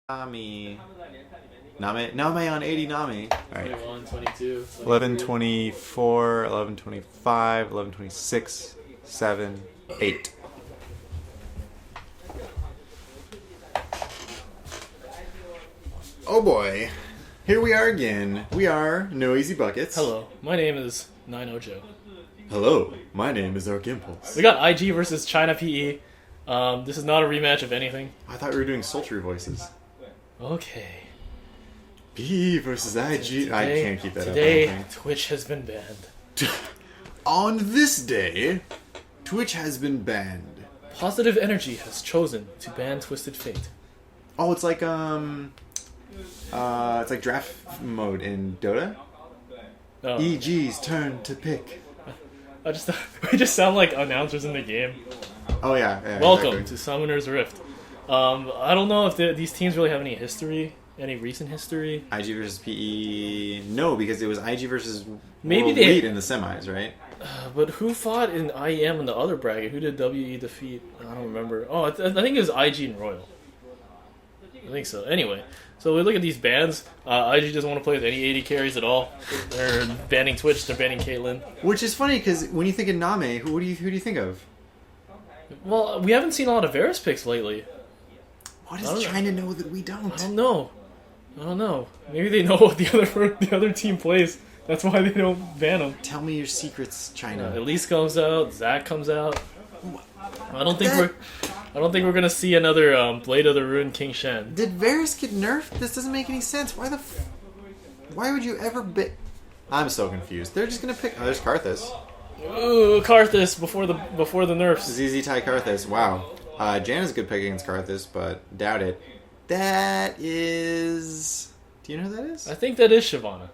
Nami. Name on 80 Nami. Alright. 21, 22. 11:24, 11:25, 11:26, 7, 8. Oh boy. Here we are again. We are No Easy Buckets. Hello, my name is 90Joe. Hello, my name is Arc Impulse. We got IG versus China.PE. This is not a rematch of anything. I thought we were doing sultry voices. Okay. PE versus IG. I can't keep that today, up. Twitch has been banned. On this day, Twitch has been banned. Positive Energy has chosen to ban Twisted Fate. Oh, it's like draft mode in Dota. Oh. EG's turn to pick. We just sound like announcers in the game. Oh yeah. Welcome exactly. to Summoner's Rift. I don't know if these teams really have any history, any recent history. IG versus PE. No, because it was IG versus Maybe World they- Elite in the semis, right? But who fought in IEM in the other bracket? Who did WE defeat? I don't remember. Oh, I think it was IG and Royal. I think so. Anyway, so we look at these bans. IG doesn't want to play with any AD carries at all. They're banning Twitch. They're banning Caitlyn. Which is funny because when you think of Name, who do you think of? Well, we haven't seen a lot of Varus picks lately. What does China know that we don't? I don't know. Maybe they know what the other team plays. That's why they don't ban them. Tell me your secrets, China. Elise comes out. Zach comes out. I don't think we're gonna see another Blade of the Ruin King Shen. Did Varus get nerfed? This doesn't make any sense. Why would you ever I'm so confused. They're just gonna pick. Oh, there's Karthus. Ooh, Karthus before the nerfs. ZZ Tai Karthus. Wow. Janna's a good pick against Karthus, but doubt it. That is. Do you know who that is? I think that is Shyvana.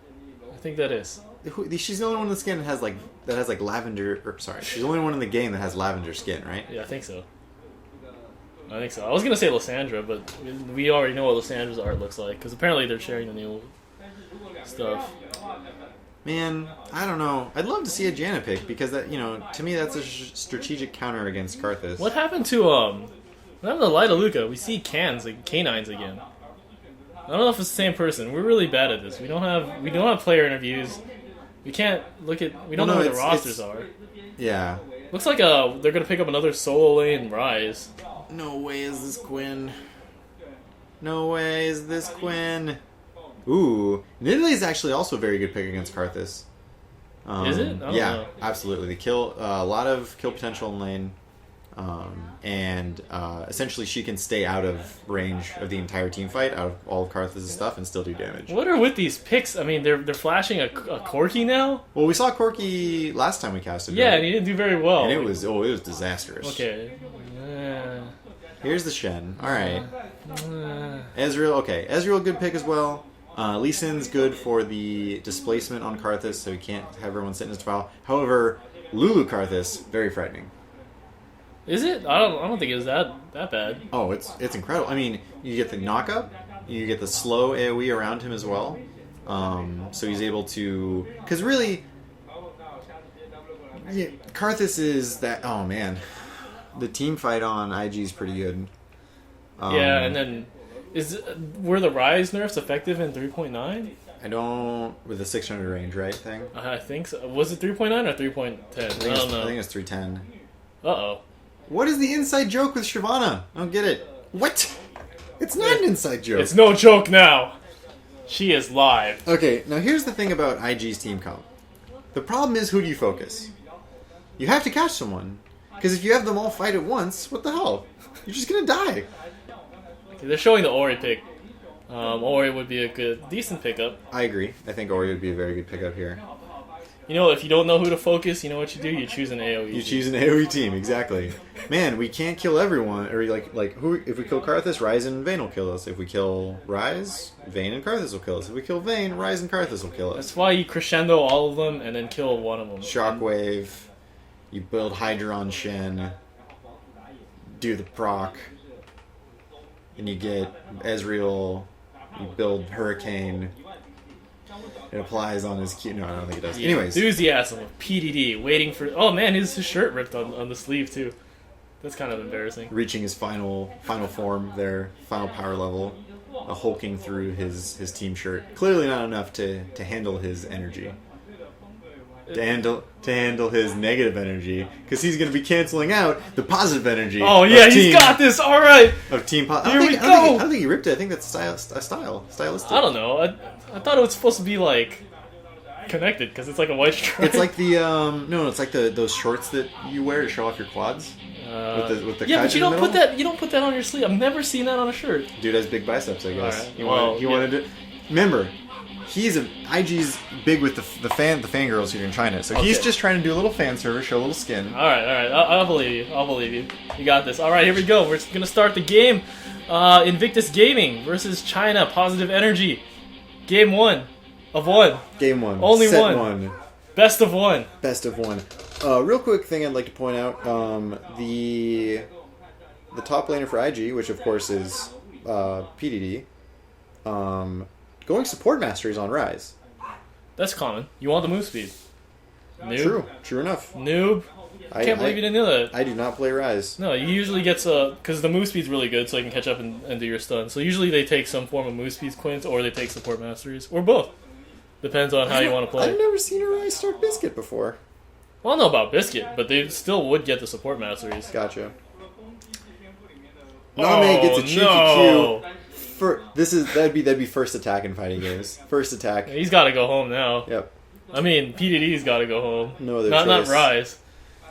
I think that is. She's the only one in the skin that has lavender. She's the only one in the game that has lavender skin, right? Yeah, I think so. I was gonna say Lysandra, but we already know what Lysandra's art looks like because apparently they're sharing the new stuff. Man, I don't know. I'd love to see a Janna pick because that, to me that's a strategic counter against Karthus. What happened to what happened to Lyda Luca? We see canines again. I don't know if it's the same person. We're really bad at this. We don't have player interviews. We can't look at. We don't know where the rosters are. Yeah. Looks like they're gonna pick up another solo lane Rise. No way is this Quinn. No way is this Quinn. Ooh, Nidalee is actually also a very good pick against Karthus. Is it? I don't know. Absolutely. They kill a lot of kill potential in lane, and essentially she can stay out of range of the entire team fight, out of all of Karthus' stuff, and still do damage. What are with these picks? I mean, they're flashing a Corki now. Well, we saw Corki last time we casted. Yeah, right? and he didn't do very well. And it was disastrous. Okay. Here's the Shen. All right. Ezreal. Okay, Ezreal good pick as well. Lee Sin's good for the displacement on Karthus, so he can't have everyone sit in his file. However, Lulu Karthus, very frightening. Is it? I don't think it was that bad. Oh, it's incredible. I mean, you get the knockup, you get the slow AoE around him as well. So he's able to, because really, Karthus is that. Oh man, the team fight on IG is pretty good. Yeah, and then were the Rise nerfs effective in 3.9? I don't with the 600 range, right thing. I think so. Was it 3.9 or 3.10? I don't know. I think it's 310. Uh-oh. What is the inside joke with Shyvana? I don't get it. What? It's not an inside joke. It's no joke now. She is live. Okay, now here's the thing about IG's team comp. The problem is, who do you focus? You have to catch someone. Because if you have them all fight at once, what the hell? You're just gonna die. They're showing the Ori pick. Ori would be a decent pickup. I agree. I think Ori would be a very good pickup here. If you don't know who to focus, you know what you do? You choose an AoE. You choose an AoE team, exactly. Man, we can't kill everyone. Or like who? If we kill Karthus, Ryze and Vayne will kill us. If we kill Ryze, Vayne and Karthus will kill us. If we kill Vayne, Ryze and Karthus will kill us. That's why you crescendo all of them and then kill one of them. Shockwave. You build Hydra on Shen. Do the proc. And you get Ezreal. You build Hurricane. It applies on his Q. No, I don't think it does. The Anyways. Enthusiasm of PDD, waiting for... Oh man, his shirt ripped on the sleeve too. That's kind of embarrassing. Reaching his final form there. Final power level. hulking through his team shirt. Clearly not enough to handle his energy. To handle his negative energy, because he's going to be canceling out the positive energy. Oh yeah, he's got this. All right, of team. Here we go. I don't think he ripped it. I think that's stylistic. I don't know. I thought it was supposed to be like connected because it's like a white stripe. It's like the no, it's like those shorts that you wear to show off your quads. With the yeah, but you don't in the put middle. that. You don't put that on your sleeve. I've never seen that on a shirt. Dude has big biceps, I guess. Right. He wanted to. Remember, IG's big with the fangirls here in China, so he's just trying to do a little fan service, show a little skin. All right. I'll believe you. I'll believe you. You got this. All right, here we go. We're gonna start the game. Invictus Gaming versus China. Positive Energy. Game 1 of 1. Game 1. Only Set one. Best of 1. Best of 1. Real quick thing I'd like to point out: the top laner for IG, which of course is PDD, going support masteries on Rise. That's common. You want the move speed. Noob. True enough. Noob. I can't believe you didn't know that. I do not play Rise. No, he usually gets because the move speed's really good, so he can catch up and do your stun. So usually they take some form of move speed quints, or they take support masteries, or both. Depends on how you want to play. I've never seen a Rise start Biscuit before. Well, I don't know about Biscuit, but they still would get the support masteries. Gotcha. Name gets a cheeky Q. That'd be first attack in fighting games. First attack. He's got to go home now. Yep. I mean, PDD's got to go home. No other Not choice. Rise.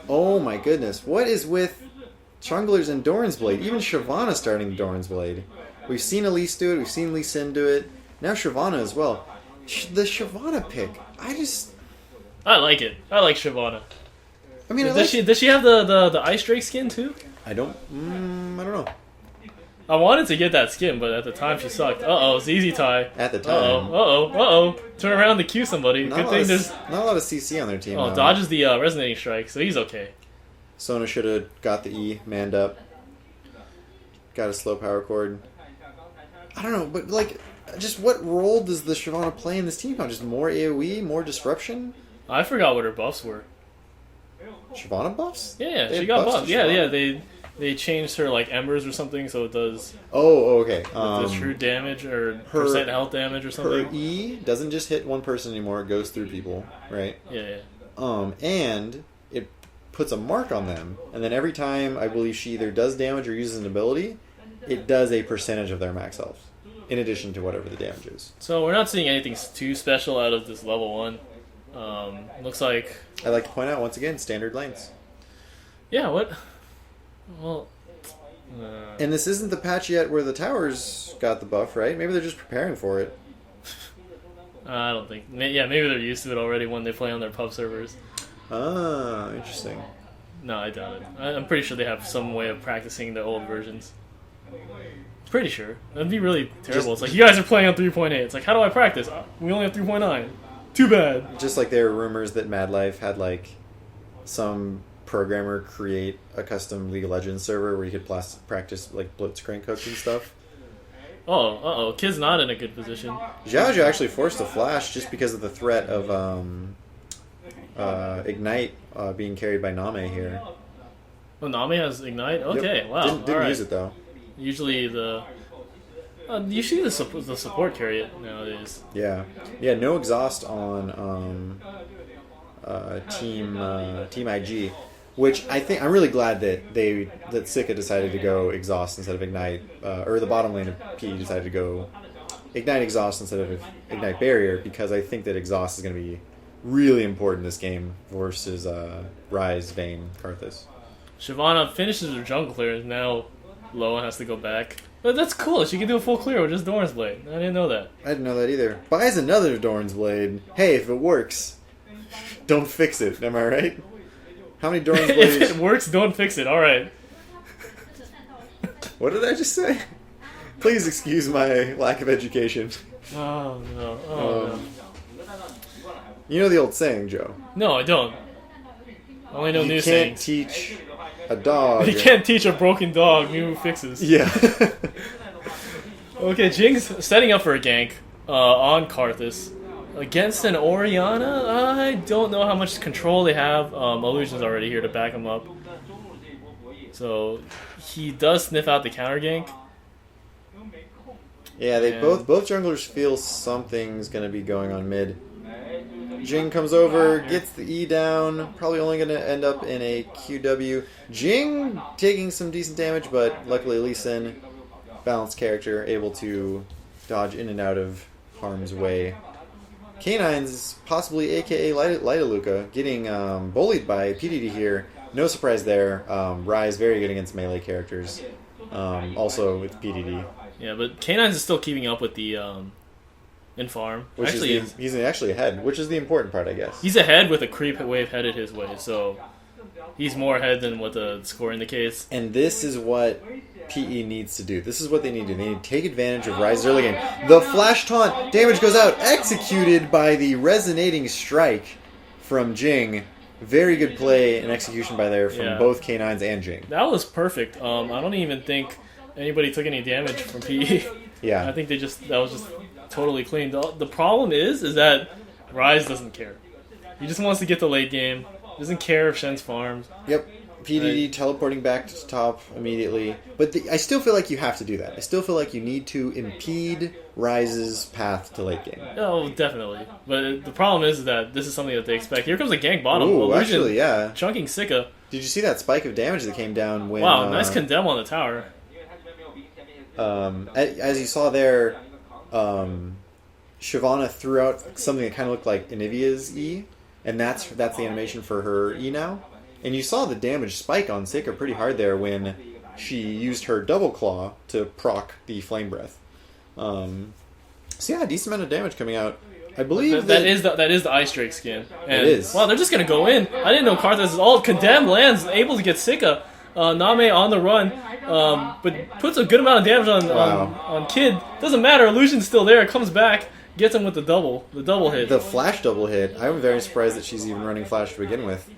Oh my goodness. What is with Chunglers and Doran's Blade? Even Shyvana starting Doran's Blade. We've seen Elise do it. We've seen Lee Sin do it. Now Shyvana as well. The Shyvana pick. I like it. I like Shyvana. I mean, does she have the Ice Drake skin too? I don't know. I wanted to get that skin, but at the time she sucked. Uh-oh, ZZ tie. At the time. Uh-oh. Turn around to Q somebody. Good thing there's... Not a lot of CC on their team. Oh, dodges the resonating strike, so he's okay. Sona should have got the E, manned up. Got a slow power chord. I don't know, but like, just what role does the Shyvana play in this team? Just more AoE, more disruption? I forgot what her buffs were. Shyvana buffs? Yeah, she got buffs. Yeah, they changed her like embers or something, so it does. Oh, okay. The true damage or percent health damage or something. Her E doesn't just hit one person anymore; it goes through people, right? Yeah. And it puts a mark on them, and then every time I believe she either does damage or uses an ability, it does a percentage of their max health, in addition to whatever the damage is. So we're not seeing anything too special out of this level 1. Looks like. I'd like to point out once again, standard lanes. Yeah. What? Well, and this isn't the patch yet where the towers got the buff, right? Maybe they're just preparing for it. I don't think. Yeah, maybe they're used to it already when they play on their pub servers. Ah, interesting. No, I doubt it. I'm pretty sure they have some way of practicing the old versions. Pretty sure. That'd be really terrible. It's like, you guys are playing on 3.8. It's like, how do I practice? We only have 3.9. Too bad. Just like there are rumors that Mad Life had like some programmer create a custom League of Legends server where you could practice like Blitzcrank hooks and stuff. Oh, Kid's not in a good position. Xiaoju actually forced a flash just because of the threat of Ignite being carried by Name here. Oh, Name has Ignite? Okay, yep. wow. Didn't use it though. Usually you see the support carry it nowadays. Yeah, no exhaust on Team IG, which I'm really glad that Sika decided to go exhaust instead of Ignite, or the bottom lane of PE decided to go Ignite exhaust instead of Ignite barrier, because I think that exhaust is going to be really important in this game versus Rise, Vayne, Karthus. Shyvana finishes her jungle clear, and now Loa has to go back. But that's cool. She can do a full clear with just Doran's Blade. I didn't know that. I didn't know that either. Buys another Doran's Blade. Hey, if it works, don't fix it. Am I right? How many Doran's Blades? If it works, don't fix it. All right. What did I just say? Please excuse my lack of education. Oh, no. No. You know the old saying, Joe? No, I don't. I only know new sayings. You can't teach a dog. You can't teach a broken dog new fixes. Yeah. Okay, Jing's setting up for a gank on Karthus. Against an Orianna? I don't know how much control they have. Illusion's already here to back him up. So, he does sniff out the counter gank. Yeah, they And- both junglers feel something's gonna be going on mid. Jing comes over, gets the E down, probably only gonna end up in a QW. Jing taking some decent damage, but luckily Lee Sin, balanced character, able to dodge in and out of harm's way. K9's, possibly aka Lightaluka, getting bullied by PDD here. No surprise there. Rise very good against melee characters. Also with PDD. Yeah, but K9 is still keeping up with the in farm. Which Actually, he's actually ahead, which is the important part, I guess. he's ahead with a creep wave headed his way, so he's more ahead than what the score indicates. And this is what PE needs to do. This is what they need to do. They need to take advantage of Rise's early game. The flash taunt, damage goes out, executed by the resonating strike from Jing. Very good play and execution by there from both K9s and Jing. That was perfect. I don't even think anybody took any damage from PE. Yeah. I think that was just totally clean. The problem is that Rise doesn't care. He just wants to get the late game. Doesn't care if Shen's farms. Yep. PDD teleporting back to top immediately. But I still feel like you have to do that. I still feel like you need to impede Rise's path to late game. Oh, definitely. But the problem is that this is something that they expect. Here comes a gank bottom. Ooh, Illusion actually, yeah. chunking Sika. Did you see that spike of damage that came down when... Wow, nice condemn on the tower. As you saw there, Shyvana threw out something that kind of looked like Anivia's E, and that's the animation for her E now. And you saw the damage spike on Sika pretty hard there when she used her double claw to proc the flame breath. So yeah, decent amount of damage coming out. I believe that is the Ice Drake skin. And, it is. Wow, they're just gonna go in. I didn't know Karthus is all condemned lands, able to get Sika. Name on the run, but puts a good amount of damage on Kid. Doesn't matter. Illusion's still there. Comes back, gets him with the double hit. The flash double hit. I'm very surprised that she's even running flash to begin with.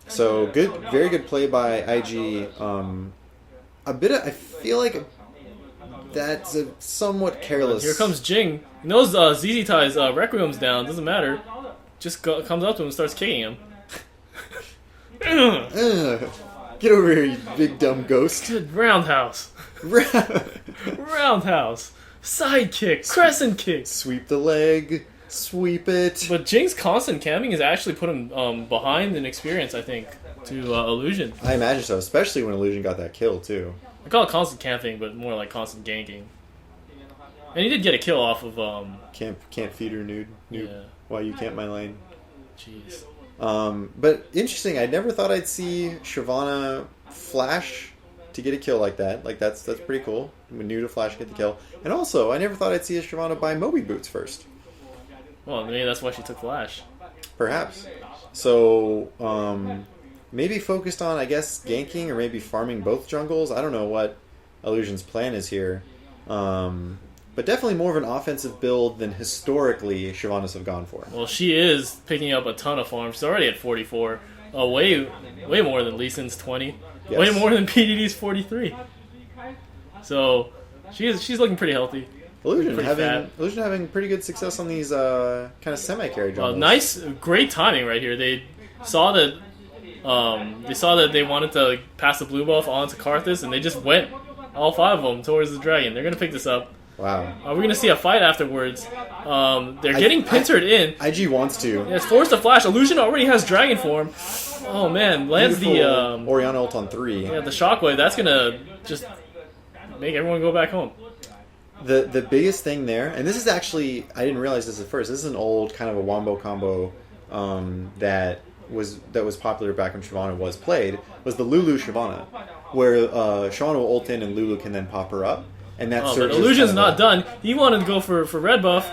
So good, very good play by IG. I feel like that's a somewhat careless. Here comes Jing. He knows ZZ Tai's Requiem's down. Doesn't matter. Just comes up to him and starts kicking him. Get over here, you big dumb ghost. Good roundhouse. Roundhouse. Side kick. Crescent kick. Sweep the leg. Sweep it. But Jing's constant camping has actually put him behind in experience, I think, to Illusion. I imagine so, especially when Illusion got that kill, too. I call it constant camping, but more like constant ganking. And he did get a kill off of... Can't feed her nude. Yeah. Why you can't my lane. Jeez. But interesting, I never thought I'd see Shyvana flash to get a kill like that. Like, that's pretty cool. When new to flash, get the kill. And also, I never thought I'd see a Shyvana buy Moby boots first. Well, maybe that's why she took flash. Perhaps. So, maybe focused on, I guess, ganking or maybe farming both jungles. I don't know what Illusion's plan is here. But definitely more of an offensive build than historically Shyvanas have gone for. Well, she is picking up a ton of farms. She's already at 44. Way more than Lee Sin's 20. Yes. Way more than PDD's 43. So, she's looking pretty healthy. Illusion having pretty good success on these kind of semi-carry jungles. Nice, great timing right here. They saw that they wanted to pass the blue buff on to Karthus, and they just went, all 5 of them, towards the dragon. They're going to pick this up. Wow. We're going to see a fight afterwards. They're getting pincered in. IG wants to. Yeah, it's forced to flash. Illusion already has dragon form. Oh man, lands Beautiful the Orianna ult on 3. yeah, the shockwave. That's gonna just make everyone go back home. The biggest thing there, and this is actually, I didn't realize this at first. This is an old kind of a wombo combo that was popular back when Shyvana was played. Was the Lulu Shyvana, where Shyvana will ult in and Lulu can then pop her up, and that But Illusion's not done. He wanted to go for red buff.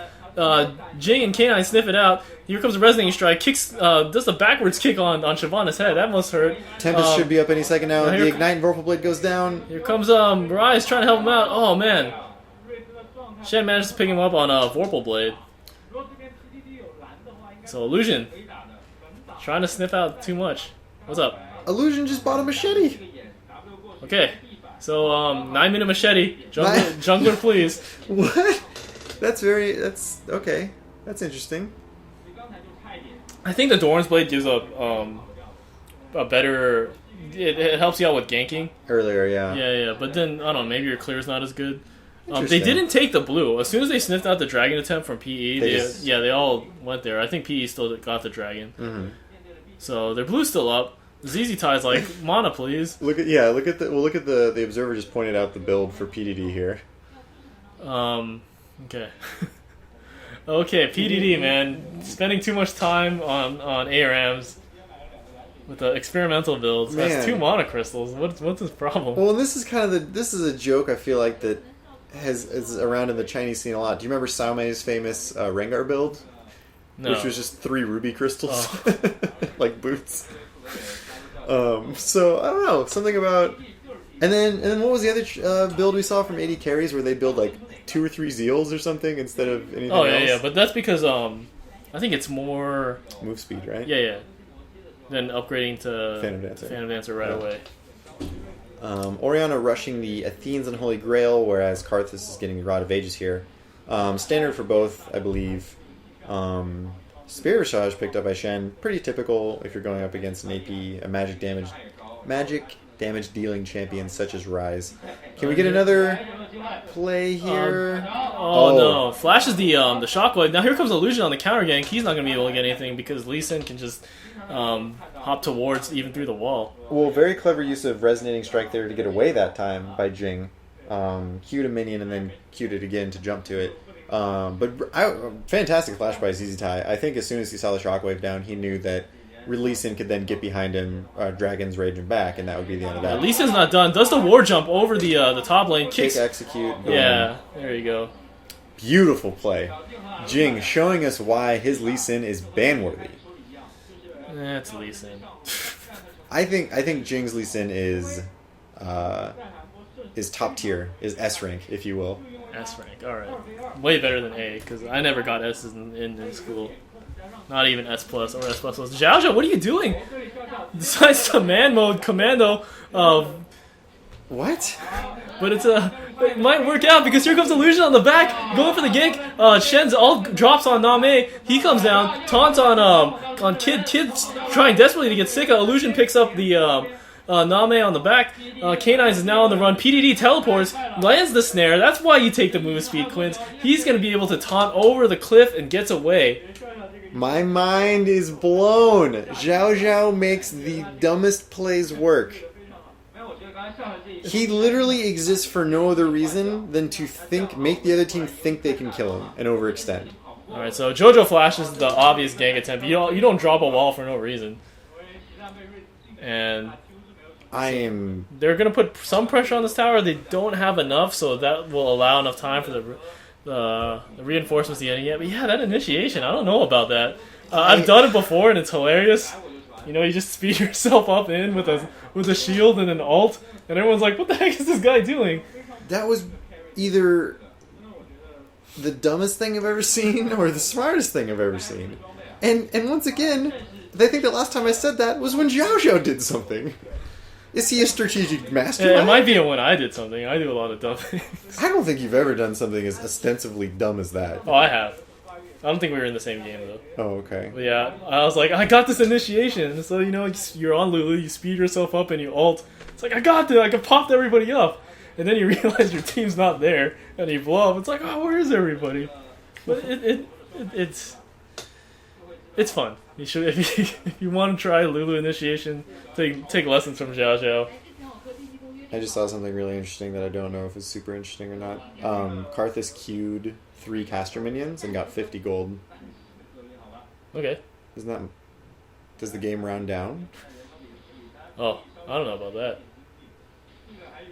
Jing and K9 sniff it out. Here comes a resonating strike. Kicks, does a backwards kick on Shyvana's head. That must hurt. Tempest should be up any second now. here- The Ignite and Vorpal Blade goes down. Here comes Rise trying to help him out. Oh man, Shen managed to pick him up on Vorpal Blade. So Illusion trying to sniff out too much. What's up? Illusion just bought a machete. Okay, so 9-minute machete. Jungler, please. What? That's okay. That's interesting. I think the Doran's Blade gives a better. It helps you out with ganking. Earlier, yeah. Yeah, but then I don't know. Maybe your clear's not as good. They Interesting. didn't take the blue. As soon as they sniffed out the dragon attempt from PE, they all went there. I think PE still got the dragon. Mm-hmm. So their blue's still up. ZZ Tie's like, mana please. Look at the observer just pointed out the build for PDD here. Okay. Okay, PDD, man. Spending too much time on ARAMs with the experimental builds. Man. That's 2 mana crystals. What's his problem? Well, this is kind of this is a joke I feel like that is around in the Chinese scene a lot. Do you remember Sao Mei's famous Rengar build? No. Which was just 3 ruby crystals, like boots. So I don't know, something about, and then what was the other build we saw from 80 carries where they build like 2 or 3 zeals or something instead of anything else? Yeah, but that's because I think it's more move speed, right? Yeah. Then upgrading to Phantom Dancer right away. Oriana rushing the Athenes and Holy Grail, whereas Karthus is getting the Rod of Ages here. Standard for both, I believe. Spirit Visage picked up by Shen. Pretty typical if you're going up against an AP, a magic damage dealing champion such as Rise. Can we get another play here? No. Flash is the shockwave. Now here comes Illusion on the counter gank. He's not going to be able to get anything because Lee Sin can just hop towards even through the wall. Well, very clever use of Resonating Strike there to get away that time by Jing. Q'd a minion and then Q'd it again to jump to it. Fantastic flash by ZZ Tai. I think as soon as he saw the shockwave down, he knew that Lee Sin could then get behind him, Dragon's Rage and back, and that would be the end of that. Lee Sin's not done. Does the war jump over the top lane. Kicks. Execute. Boom. Yeah, there you go. Beautiful play. Jing showing us why his Lee Sin is ban-worthy. That's Lee Sin. I think Jing's Lee Sin is top tier, is S rank, if you will. S rank, alright. Way better than A, because I never got S's in school. Not even S plus or S plus. Zhao Zhao, what are you doing? Decides to man mode commando. What? But it might work out because here comes Illusion on the back, going for the gank. Shen's all drops on Name. He comes down, taunts on Kid. Kid's trying desperately to get Sika. Illusion picks up the Name on the back. K9 is now on the run. PDD teleports, lands the snare. That's why you take the move speed, Quince. He's going to be able to taunt over the cliff and gets away. My mind is blown. Zhao Zhao makes the dumbest plays work. He literally exists for no other reason than to make the other team think they can kill him and overextend. Alright, so Jojo flashes the obvious gank attempt. You don't drop a wall for no reason. And they're going to put some pressure on this tower. They don't have enough, so that will allow enough time for the reinforcements to get in. But yeah, that initiation, I don't know about that. I've done it before, and it's hilarious. You know, you just speed yourself up in with a shield and an ult, and everyone's like, what the heck is this guy doing? That was either the dumbest thing I've ever seen or the smartest thing I've ever seen. And once again, I think the last time I said that was when Zhao Zhao did something. Is he a strategic master? It might be when I did something. I do a lot of dumb things. I don't think you've ever done something as ostensibly dumb as that. Oh, I have. I don't think we were in the same game, though. Oh, okay. But yeah, I was like, I got this initiation. So, you know, you're on Lulu, you speed yourself up and you ult. It's like, I got this, I can pop everybody up. And then you realize your team's not there, and you blow up. It's like, oh, where is everybody? But it's fun. You should, if you want to try Lulu initiation, take lessons from Zhao Zhao. I just saw something really interesting that I don't know if it's super interesting or not. Karthus queued 3 caster minions and got 50 gold. Okay. Does the game round down? Oh, I don't know about that.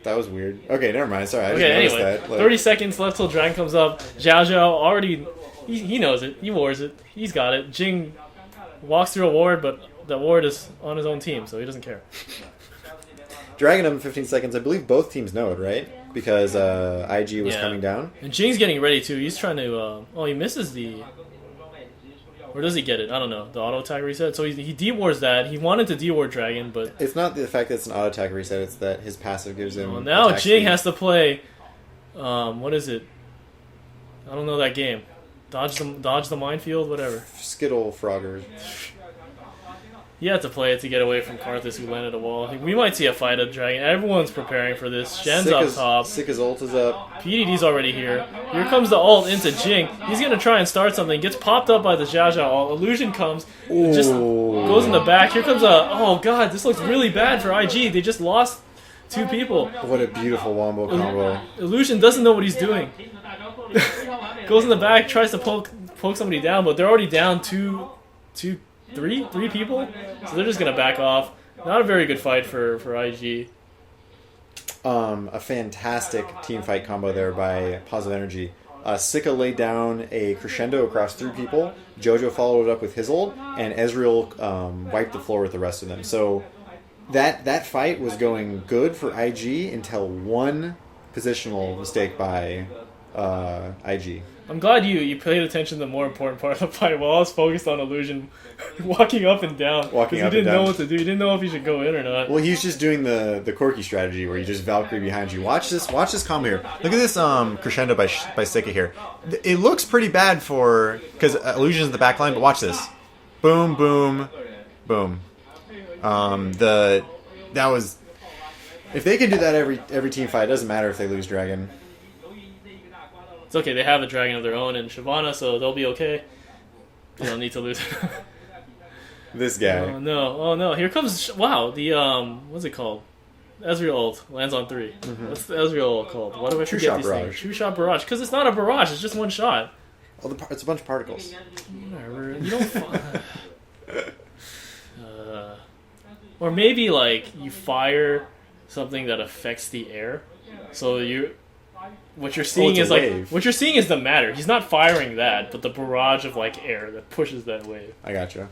That was weird. Okay, never mind. Sorry, I just noticed that. 30 seconds left till Dragon comes up. Zhao Zhao already, he knows it. He wars it. He's got it. Jing walks through a ward, but the ward is on his own team, so he doesn't care. Dragging him in 15 seconds. I believe both teams know it, right? Because IG was coming down. And Jing's getting ready, too. He's trying to... he misses the... Or does he get it? I don't know. The auto attack reset. So he de-wards that. He wanted to de-ward Dragon, but... It's not the fact that it's an auto attack reset. It's that his passive gives him... Well, now Jing has to play... what is it? I don't know that game. Dodge the minefield? Whatever. Skittle Frogger. He had to play it to get away from Karthus, who landed a wall. We might see a fight of Dragon. Everyone's preparing for this. Shen's up top. Sika's ult is up. PDD's already here. Here comes the ult into Jing. He's going to try and start something. Gets popped up by the Xiao Xiao ult. Illusion comes. Just goes in the back. Here comes a... Oh, God. This looks really bad for IG. They just lost 2 people. What a beautiful wombo combo. Illusion doesn't know what he's doing. Goes in the back. Tries to poke somebody down, but they're already down three people, so they're just gonna back off. Not a very good fight for IG. A fantastic team fight combo there by Positive Energy. Sika laid down a crescendo across 3 people. Jojo followed it up with his ult, and Ezreal wiped the floor with the rest of them. So that fight was going good for IG until one positional mistake by IG. I'm glad you paid attention to the more important part of the fight while I was focused on Illusion walking up and down. Because he didn't know what to do. He didn't know if he should go in or not. Well, he's just doing the quirky strategy where you just Valkyrie behind you. Watch this combo here. Look at this crescendo by Sika here. It looks pretty bad for... Because Illusion's in the back line, but watch this. Boom, boom, boom. That was... If they can do that every team fight, it doesn't matter if they lose Dragon. It's okay, they have a dragon of their own in Shyvana, so they'll be okay. They don't need to lose. This guy. Oh no, here comes... Wow, the, what's it called? Ezreal ult lands on 3. Mm-hmm. What's the Ezreal ult called? Why do I forget these things? True Shot Barrage. Because it's not a barrage, it's just one shot. Oh, it's a bunch of particles. Whatever. You don't... or maybe, like, you fire something that affects the air. So what you're seeing is what you're seeing is the matter. He's not firing that, but the barrage of like air that pushes that wave. I gotcha.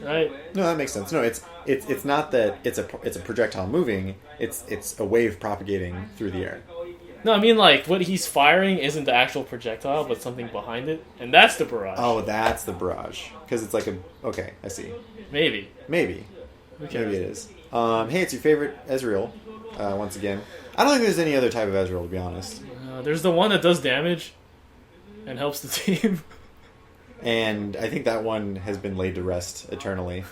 Right? No, that makes sense. No, it's not that it's a projectile moving. It's a wave propagating through the air. No, I mean like what he's firing isn't the actual projectile, but something behind it, and that's the barrage. Oh, that's the barrage because it's like a. Okay, I see. Maybe. Maybe it is. Hey, it's your favorite Ezreal. Once again, I don't think there's any other type of Ezreal, to be honest. There's the one that does damage and helps the team. And I think that one has been laid to rest eternally.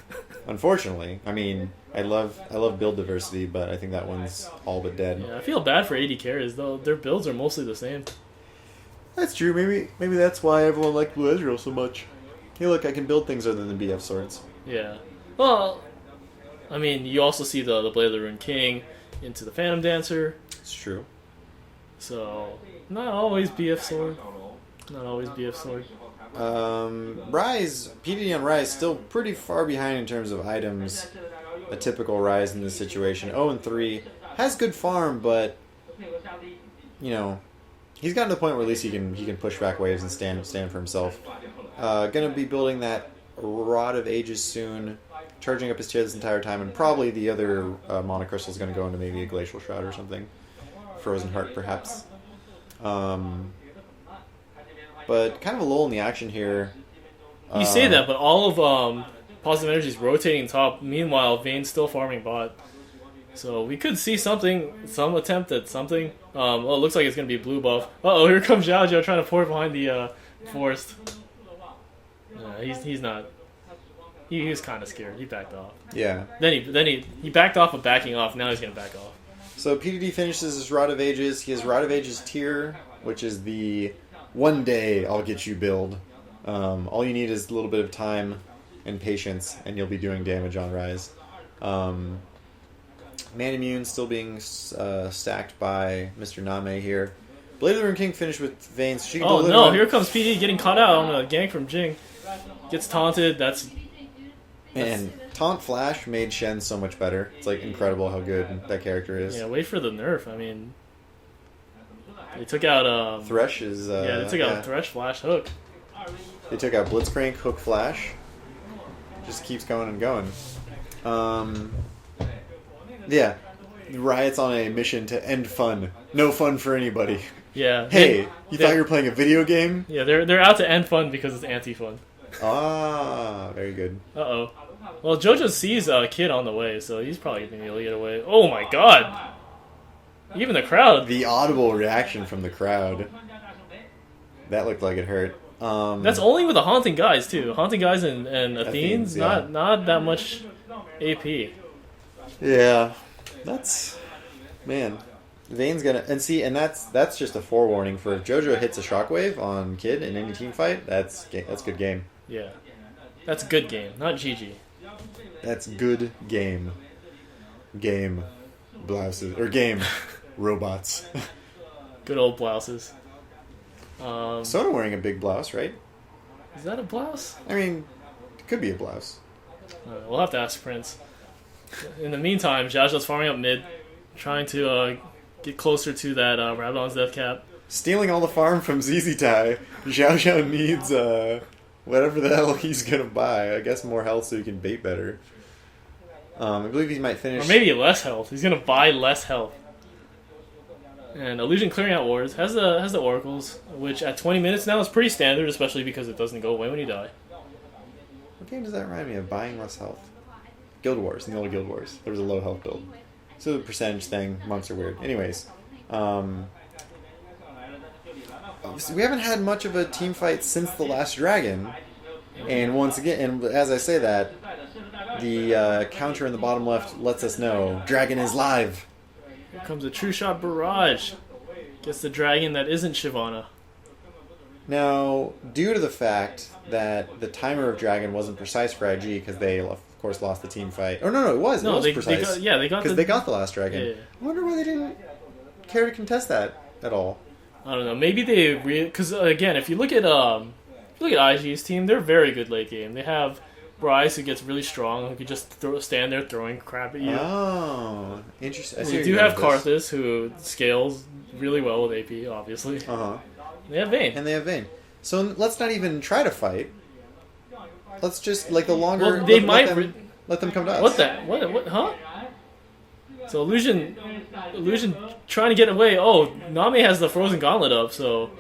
Unfortunately. I mean, I love build diversity, but I think that one's all but dead. Yeah, I feel bad for AD carries, though. Their builds are mostly the same. That's true. Maybe that's why everyone liked Blue Ezreal so much. Hey, look, I can build things other than BF swords. Yeah. Well, I mean, you also see the Blade of the Rune King into the Phantom Dancer. It's true. So, not always BF sword. Not always BF sword. Rise, PDD on Rise, still pretty far behind in terms of items. A typical Rise in this situation. 0-3. Has good farm, but, you know, he's gotten to the point where at least he can push back waves and stand for himself. Gonna be building that Rod of Ages soon. Charging up his tier this entire time, and probably the other Mana Crystal is going to go into maybe a Glacial Shroud or something. Frozen Heart, perhaps. But kind of a lull in the action here. You say that, but all of Positive Energy is rotating top. Meanwhile, Vayne's still farming bot. So we could see something, some attempt at something. Well, it looks like it's going to be blue buff. Uh-oh, here comes Xiao Xiao trying to pour behind the forest. He's not... He was kind of scared. He backed off. Yeah. Then he backed off of backing off. Now he's going to back off. So PDD finishes his Rod of Ages. He has Rod of Ages tier, which is the one day I'll get you build. All you need is a little bit of time and patience, and you'll be doing damage on Rise. Man Immune still being stacked by Mr. Name here. Blade of the Rune King finished with Vayne. So she can no, here comes PD getting caught out on a gank from Jing. Gets taunted. And Taunt Flash made Shen so much better. It's like incredible how good that character is. Yeah, wait for the nerf. I mean, they took out Thresh is they took out Thresh, Flash, Hook. They took out Blitzcrank, Hook, Flash. Just keeps going and going. Yeah, Riot's on a mission to end fun. No fun for anybody. Yeah. Hey, you thought you were playing a video game? Yeah, they're out to end fun because it's anti-fun. Ah, very good. Uh-oh. Well, Jojo sees a kid on the way, so he's probably going to be able to get away. Oh my god! Even the crowd. The audible reaction from the crowd. That looked like it hurt. That's only with the Haunting Guys, too. Haunting Guys and Athenes, yeah. not that much AP. Yeah, that's man. Vane's gonna and that's just a forewarning for if JoJo hits a shockwave on Kid in any team fight. That's good game. Yeah. That's good game, not GG. That's good game. Game blouses or game robots. Good old blouses. Sona wearing a big blouse, right? Is that a blouse? I mean, it could be a blouse. We'll have to ask Prince. In the meantime, Zhao's farming up mid, trying to get closer to that Rabadon's death cap. Stealing all the farm from ZZ Tai. Zhao needs whatever the hell he's gonna buy. I guess more health so he can bait better. I believe he might finish. Or maybe less health. He's gonna buy less health. And Illusion clearing out wards has the oracles, which at 20 minutes now is pretty standard, especially because it doesn't go away when you die. What game does that remind me of? Buying less health. Guild Wars. In the old Guild Wars, there was a low health build. So the percentage thing, monks are weird. Anyways, we haven't had much of a team fight since the last dragon, and once again, and as I say that, the counter in the bottom left lets us know dragon is live. Here comes a true shot barrage. Gets the dragon that isn't Shyvana. Now, due to the fact that the timer of dragon wasn't precise for IG because they, of course, lost the team fight. Oh no, it was precise. They got the last dragon. Yeah. I wonder why they didn't care to contest that at all. I don't know. Maybe they because again, if you look at IG's team, they're very good late game. They have Bryce, who gets really strong, who could just stand there throwing crap at you. Oh, interesting. They do have Karthus, who scales really well with AP, obviously. They have Vayne. And they have Vayne. So let's not even try to fight. Let's just, like, the longer... Well, they might... Let them come to us. What the... What? Huh? So Illusion trying to get away. Oh, Nami has the Frozen Gauntlet up, so...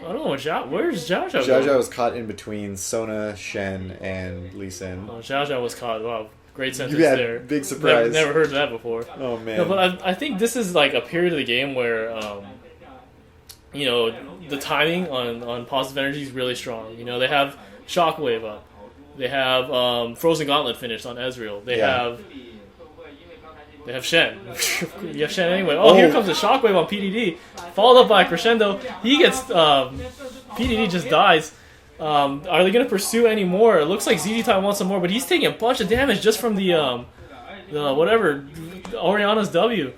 I don't know. Where's Zhao? Zhao was caught in between Sona, Shen, and Lee Sin. Oh, Zhao was caught. Wow, great sentence Yeah, there. big surprise. Never heard that before. Oh man. No, but I think this is like a period of the game where, the timing on positive energy is really strong. They have Shockwave up. They have Frozen Gauntlet finished on Ezreal. They have Shen. You have Shen anyway. Oh, here comes a Shockwave on PDD. Followed up by Crescendo. He gets... PDD just dies. Are they going to pursue any more? It looks like ZZ Time wants some more, but he's taking a bunch of damage just from the Oriana's W.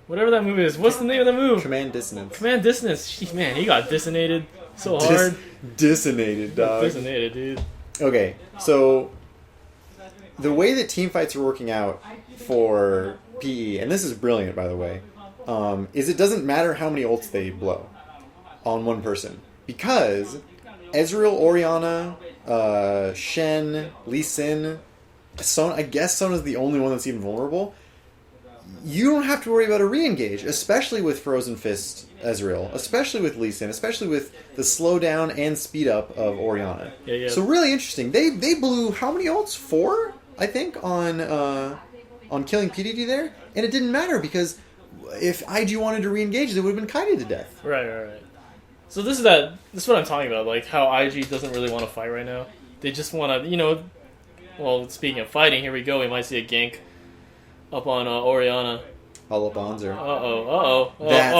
Whatever that move is. What's the name of the move? Command Dissonance. Command Dissonance. Man, he got dissonated so hard. Dissonated, dog. Dissonated, dude. Okay, so... The way that team fights are working out for PE, and this is brilliant, by the way, is it doesn't matter how many ults they blow on one person. Because Ezreal, Oriana, Shen, Lee Sin, I guess Sona's the only one that's even vulnerable. You don't have to worry about a re-engage, especially with Frozen Fist Ezreal, especially with Lee Sin, especially with the slowdown and speed up of Oriana. Yeah. So really interesting. They blew how many ults? 4? I think, on killing PDD there, and it didn't matter because if IG wanted to re-engage, they would have been kited to death. Right. So this is what I'm talking about, like how IG doesn't really want to fight right now. They just want to, well, speaking of fighting, here we go. We might see a gank up on Oriana. All up Bonzer. Uh-oh. That's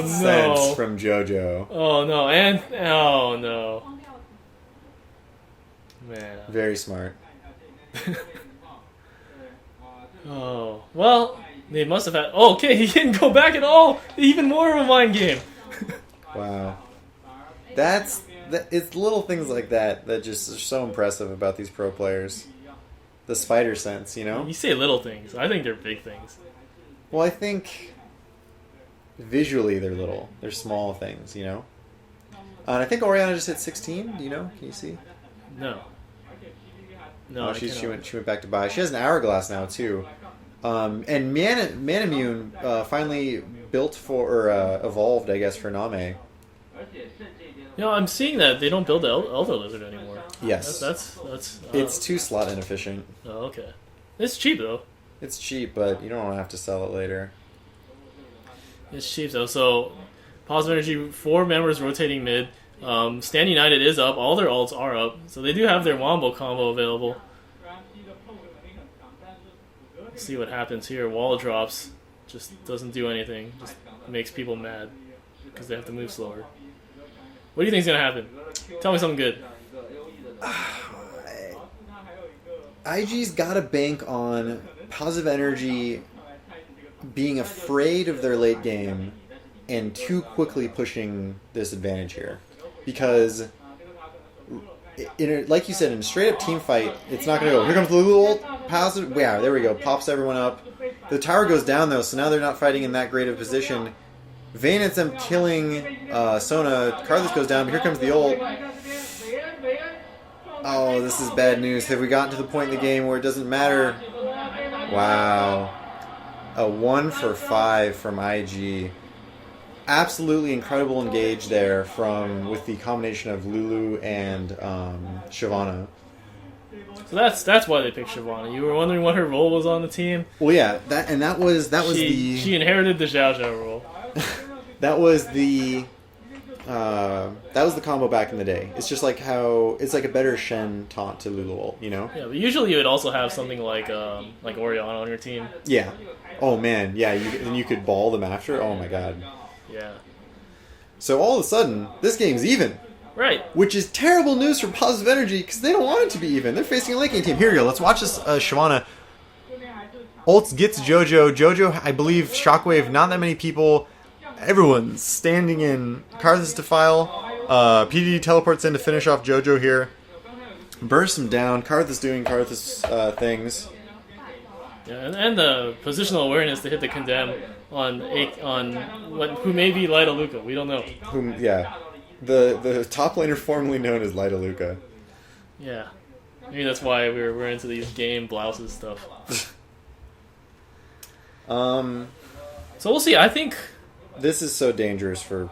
6 no. cents from JoJo. Oh, no. Oh, no. Man. Very smart. Oh, well, they must have had... Oh, okay, he didn't go back at all! Even more of a mind game! Wow. It's little things like that just are so impressive about these pro players. The spider sense, You say little things. I think they're big things. Well, I think visually they're little. They're small things, And I think Oriana just hit 16, do you know? Can you see? No. No, she went back to buy. She has an hourglass now too, and Manamune finally built for or evolved, I guess, for Name. I'm seeing that they don't build the Elder Lizard anymore. Yes, that's it's too slot inefficient. Oh, okay. It's cheap though. It's cheap, but you don't want to have to sell it later. It's cheap though. So, positive energy, 4 members rotating mid. Stand United is up. All their ults are up. So they do have their Wombo combo available. See what happens here. Wall drops. Just doesn't do anything. Just makes people mad because they have to move slower. What do you think's gonna happen? Tell me something good. IG's got to bank on positive energy being afraid of their late game and too quickly pushing this advantage here. Because, like you said, in a straight-up team fight, it's not going to go, here comes the Lulu ult, positive, yeah, there we go, pops everyone up. The tower goes down, though, so now they're not fighting in that great of a position. Vayne ends up killing Sona, Karthus goes down, but here comes the ult. Oh, this is bad news. Have we gotten to the point in the game where it doesn't matter? Wow. A 1 for 5 from IG. Absolutely incredible engage there with the combination of Lulu and Shyvana. So that's why they picked Shyvana. You were wondering what her role was on the team? Well, yeah, that was she inherited the Xiao Xiao role. That was the combo back in the day. It's just like how it's like a better Shen taunt to Lulu ult, you know? Yeah, but usually you would also have something like Orianna on your team. Yeah. Oh man, yeah. You could ball them after. Oh my god. Yeah. So all of a sudden, this game's even. Right. Which is terrible news for Positive Energy because they don't want it to be even. They're facing a late game team. Here we go. Let's watch this. Shyvana ults gets JoJo. JoJo, I believe, Shockwave. Not that many people. Everyone's standing in. Karthus Defile. PDD teleports in to finish off JoJo here. Bursts him down. Karthus doing Karthus things. Yeah, and the positional awareness to hit the condemn on who may be Lyta Luca. We don't know. Yeah. The top laner formerly known as Lyta Luca. Yeah. Maybe that's why we're into these game blouses stuff. So we'll see. I think this is so dangerous for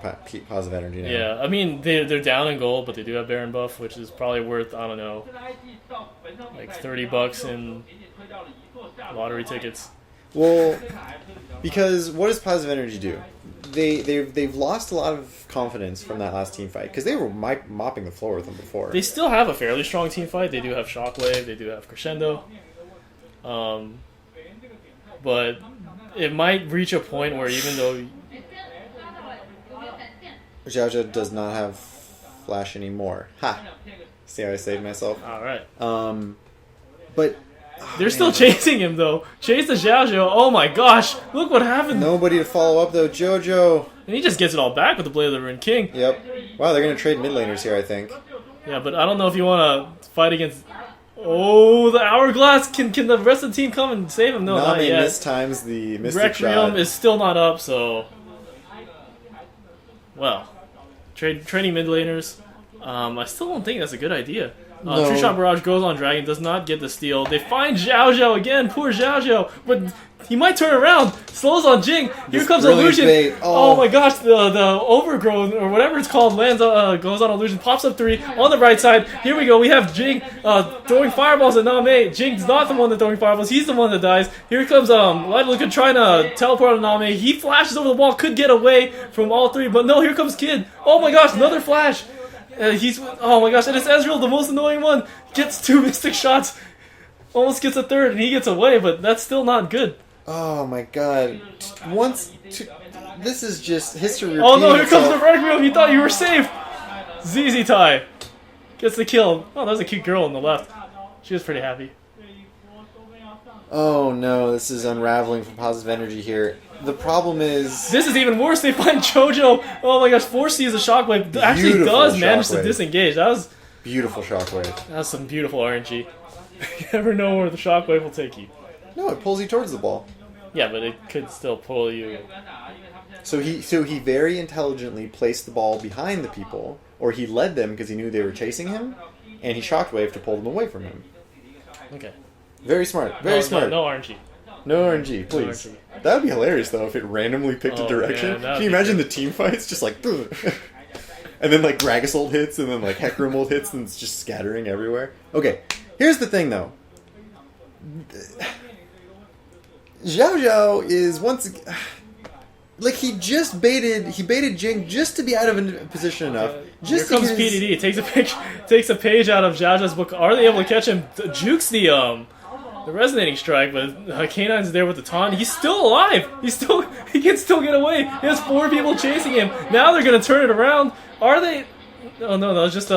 Positive Energy now. Yeah, I mean they're down in gold, but they do have Baron buff, which is probably worth, I don't know, like $30 in lottery tickets. Well, because what does Positive Energy do? They've lost a lot of confidence from that last team fight because they were mopping the floor with them before. They still have a fairly strong team fight. They do have Shockwave. They do have Crescendo. But it might reach a point where even though Xiao Xiao does not have Flash anymore. Ha! See how I saved myself? Alright. But they're still chasing him though. Chase the Xiao Xiao. Oh my gosh! Look what happened. Nobody to follow up though. JoJo. And he just gets it all back with the Blade of the Ruined King. Yep. Wow, they're gonna trade mid laners here, I think. Yeah, but I don't know if you want to fight against. Oh, the Hourglass! Can the rest of the team come and save him? No, not yet. Mistimes the Mystic Requiem shot. is still not up, so well, trading mid laners. I still don't think that's a good idea. No. True Shot Barrage goes on Dragon, does not get the steal. They find Xiao Xiao again, poor Xiao Xiao, but he might turn around. Slows on Jing. Here comes Illusion. Oh my gosh, the Overgrown, or whatever it's called, lands goes on Illusion, pops up 3 on the right side. Here we go, we have Jing throwing fireballs at Name. Jing's not the one that's throwing fireballs, he's the one that dies. Here comes Lyta Luca trying to teleport on Name. He flashes over the wall, could get away from all 3, but no, here comes Kid. Oh my gosh, another flash. Oh my gosh, and it's Ezreal, the most annoying one. Gets 2 Mystic shots, almost gets a 3rd, and he gets away, but that's still not good. Oh my god. This is just history. Oh no, here comes the Requiem, you thought you were safe! ZZ Tai gets the kill. Oh, there's a cute girl on the left. She was pretty happy. Oh no, this is unraveling from Positive Energy here. The problem is... This is even worse, they find JoJo. Oh my gosh, 4C is a Shockwave. Actually does manage to disengage. That was... Beautiful Shockwave. That's some beautiful RNG. You never know where the Shockwave will take you. No, it pulls you towards the ball. Yeah, but it could still pull you. So he very intelligently placed the ball behind the people, or he led them because he knew they were chasing him, and he Shockwave to pull them away from him. Okay. Very smart. Very smart. No RNG. No RNG, please. No RNG. That would be hilarious, though, if it randomly picked a direction. Man, can you imagine the team fights? Just like... and then, like, Gragas ult hits, and then, like, Hecarim ult hits, and it's just scattering everywhere. Okay, here's the thing, though. Xiao Xiao is once... Like, he baited Jing just to be out of a position enough. Just Here comes PDD, takes a page out of Xiao Xiao's book. Are they able to catch him? Jukes the the resonating strike, but K9's there with the taunt. He's still alive. He can still get away. He has 4 people chasing him. Now they're gonna turn it around. Are they? Oh no, that was just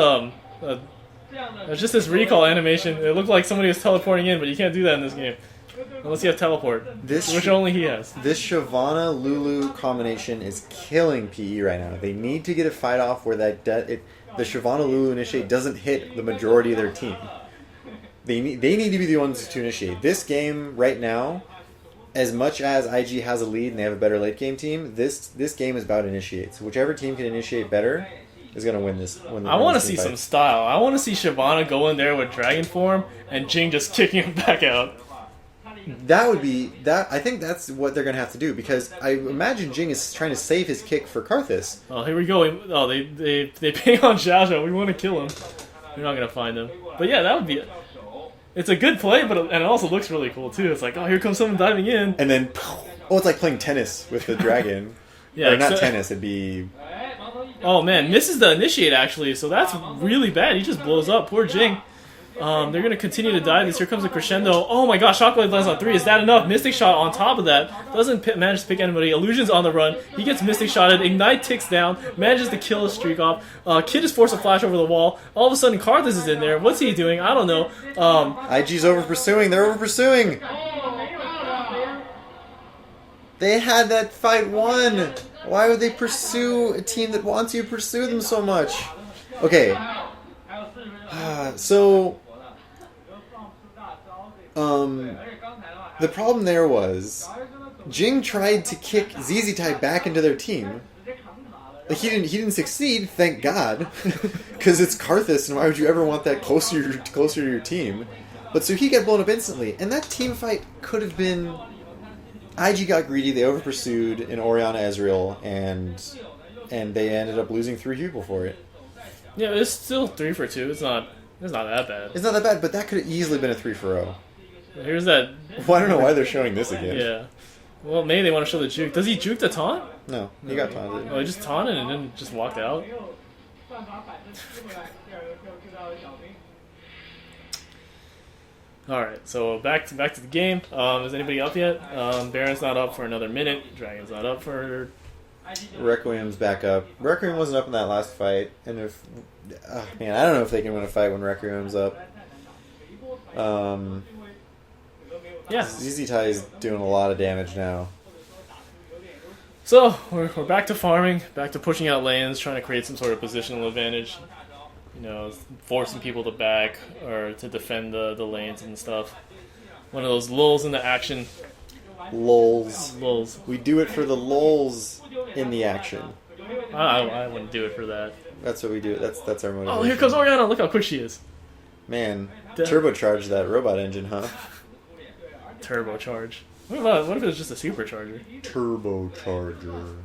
it's just this recall animation. It looked like somebody was teleporting in, but you can't do that in this game. Unless you have teleport, which only he has. This Shyvana-Lulu combination is killing PE right now. They need to get a fight off where the Shyvana-Lulu initiate doesn't hit the majority of their team. They need to be the ones to initiate. This game right now, as much as IG has a lead and they have a better late game team, this game is about initiates. Whichever team can initiate better is going to win this. I want to see some style. I want to see Shyvana go in there with Dragon Form and Jing just kicking him back out. That would be that. I think that's what they're gonna have to do because I imagine Jing is trying to save his kick for Karthus. Oh, here we go. Oh, they ping on Xiao Xiao. We want to kill him. We're not gonna find him. But yeah, that would be. It's a good play, and it also looks really cool too. It's like, oh, here comes someone diving in, and then, oh, it's like playing tennis with the dragon. Yeah, or not tennis. It'd be. Oh man, misses the initiate actually. So that's really bad. He just blows up. Poor Jing. They're going to continue to dive this. Here comes a crescendo. Oh my gosh, Shockwave lands on 3. Is that enough? Mystic Shot on top of that. Doesn't manage to pick anybody. Illusion's on the run. He gets Mystic Shotted. Ignite ticks down. Manages to kill his streak off. Kid is forced to flash over the wall. All of a sudden, Karthus is in there. What's he doing? I don't know. IG's over pursuing. They're over pursuing. They had that fight won. Why would they pursue a team that wants you to pursue them so much? Okay. So... the problem there was Jing tried to kick ZZ Tai back into their team. Like he didn't succeed, thank God, because it's Karthus, and why would you ever want that closer to your team? But so he got blown up instantly, and that team fight could have been. IG got greedy, they over pursued in Orianna Ezreal, and they ended up losing 3 people for it. Yeah, it's still 3 for 2. It's not that bad. It's not that bad, but that could have easily been a 3-0. Here's that. Well, I don't know why they're showing this again. Yeah. Well, maybe they want to show the juke. Does he juke the taunt? No, he got taunted. Oh, he just taunted and then just walked out? Alright, so back to the game. Is anybody up yet? Baron's not up for another minute. Dragon's not up for... Requiem's back up. Requiem wasn't up in that last fight, and if... man, I don't know if they can win a fight when Requiem's up. Yeah. ZZ Tai is doing a lot of damage now. So, we're back to farming, back to pushing out lanes, trying to create some sort of positional advantage. You know, forcing people to back or to defend the lanes and stuff. One of those lulls in the action. Lulls. We do it for the lulls in the action. I wouldn't do it for that. That's what we do. That's our motivation. Oh, here comes Orianna. Look how quick she is. Man, turbocharge that robot engine, huh? Turbocharge. What if it was just a supercharger? Turbocharger.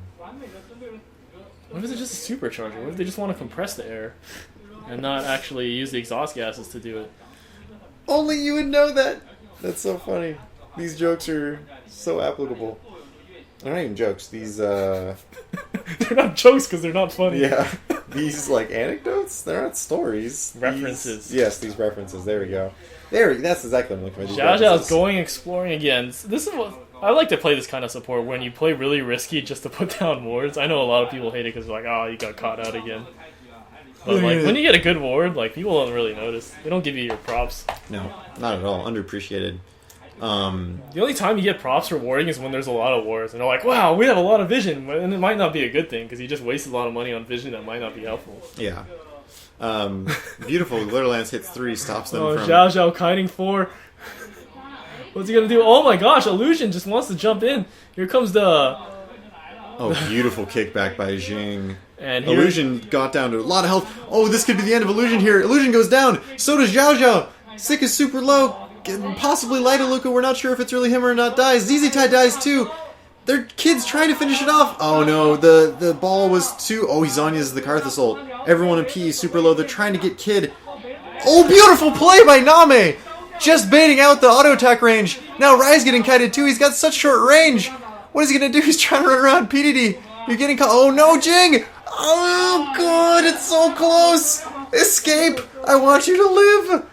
What if it's just a supercharger? What if they just want to compress the air and not actually use the exhaust gases to do it? Only you would know that. That's so funny. These jokes are so applicable. They're not even jokes. These they're not jokes because they're not funny. Yeah. These like anecdotes. They're not stories. References. These references. There we go. That's exactly what I'm looking for. Xiao Xiao's going exploring again. This is what I like to play. This kind of support when you play really risky just to put down wards. I know a lot of people hate it because like, oh, you got caught out again. But like when you get a good ward, like people don't really notice. They don't give you your props. No, not at all. Underappreciated. The only time you get props for warding is when there's a lot of wards, and they're like, "Wow, we have a lot of vision," and it might not be a good thing because you just wasted a lot of money on vision that might not be helpful. Yeah. Beautiful. Glitterlance hits 3, stops them from... Xiao Xiao kiting 4. What's he gonna do? Oh my gosh, Illusion just wants to jump in. Here comes the... Oh, beautiful kickback by Jing. And Illusion got down to a lot of health. Oh, this could be the end of Illusion here. Illusion goes down. So does Xiao Xiao. Sick is super low. Possibly Lightaluka. We're not sure if it's really him or not. Dies. ZZ Tai dies too. Their kid's trying to finish it off. Oh no, the ball was too... Oh, he Zonya's the Karthus ult. Everyone in PE super low. They're trying to get Kid. Oh, beautiful play by Name! Just baiting out the auto attack range. Now Rai's getting kited too. He's got such short range. What is he gonna do? He's trying to run around PDD. You're getting caught. Oh no, Jing! Oh god, it's so close! Escape! I want you to live!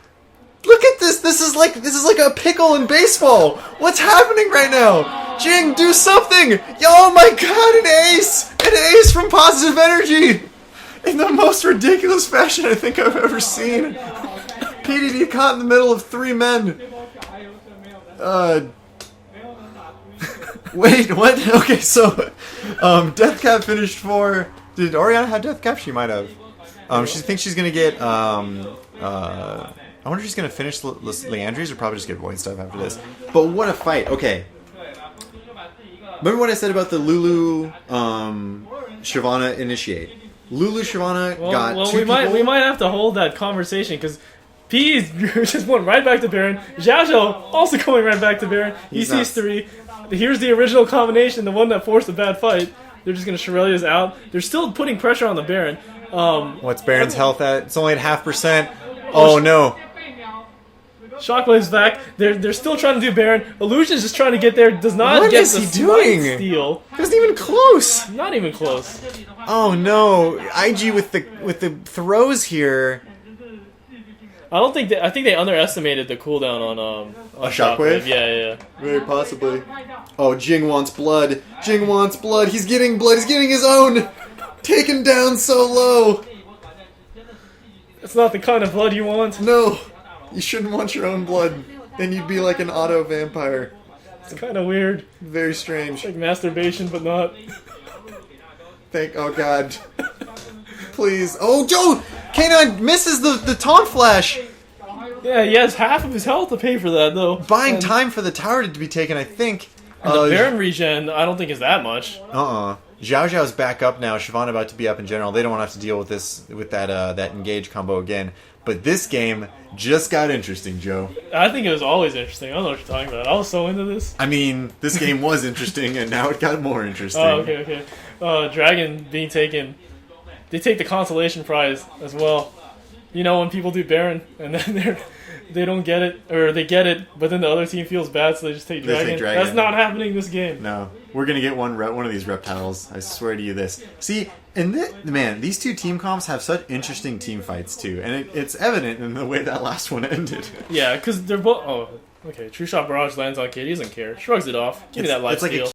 Look at this. This is like a pickle in baseball. What's happening right now? Jing, do something. Oh my god, an ace. An ace from Positive Energy. In the most ridiculous fashion I think I've ever seen. PDD caught in the middle of 3 men. Wait, what? Okay, so Deathcap finished 4. Did Oriana have Deathcap? She might have. She thinks she's gonna get I wonder if she's gonna finish Leandri's or probably just get Void stuff after this. But what a fight! Okay, remember what I said about the Lulu Shyvana initiate? Lulu Shyvana got two people. We might have to hold that conversation because P just went right back to Baron. Zhao Zhao also going right back to Baron. He sees 3. Here's the original combination, the one that forced a bad fight. They're just gonna Shurelya's out. They're still putting pressure on the Baron. What's Baron's health at? It's only at 0.5%. Oh no! Shockwave's back. They're still trying to do Baron. Illusion's just trying to get there. Does not What get is the he doing? steal. It wasn't even close. Not even close. Oh no! IG with the throws here. I think they underestimated the cooldown on Shockwave. Yeah. Very possibly. Oh, Jing wants blood. Jing wants blood. He's getting blood. He's getting his own. Taken down so low. It's not the kind of blood you want. No, you shouldn't want your own blood. Then you'd be like an auto vampire. It's kind of weird. Very strange. Like masturbation, but not. Oh god. Please. Oh, Joe! K9 misses the taunt flash. Yeah, he has half of his health to pay for that, though. Buying time for the tower to be taken, I think. And the Baron regen, I don't think is that much. Zhao Zhao's back up now. Shyvana about to be up in general. They don't want to have to deal with that engage combo again. But this game just got interesting, Joe. I think it was always interesting. I don't know what you're talking about. I was so into this. I mean, this game was interesting, and now it got more interesting. Oh, okay. Dragon being taken. They take the consolation prize as well. You know, when people do Baron, and then they don't get it, or they get it, but then the other team feels bad, so they just take Dragon. That's not happening this game. No. We're going to get one of these reptiles. I swear to you this. See, and man, these two team comps have such interesting team fights, too. And it's evident in the way that last one ended. Yeah, because they're both... Oh, okay. True Shot Barrage lands on Kid. He doesn't care. Shrugs it off. Give me that life steal.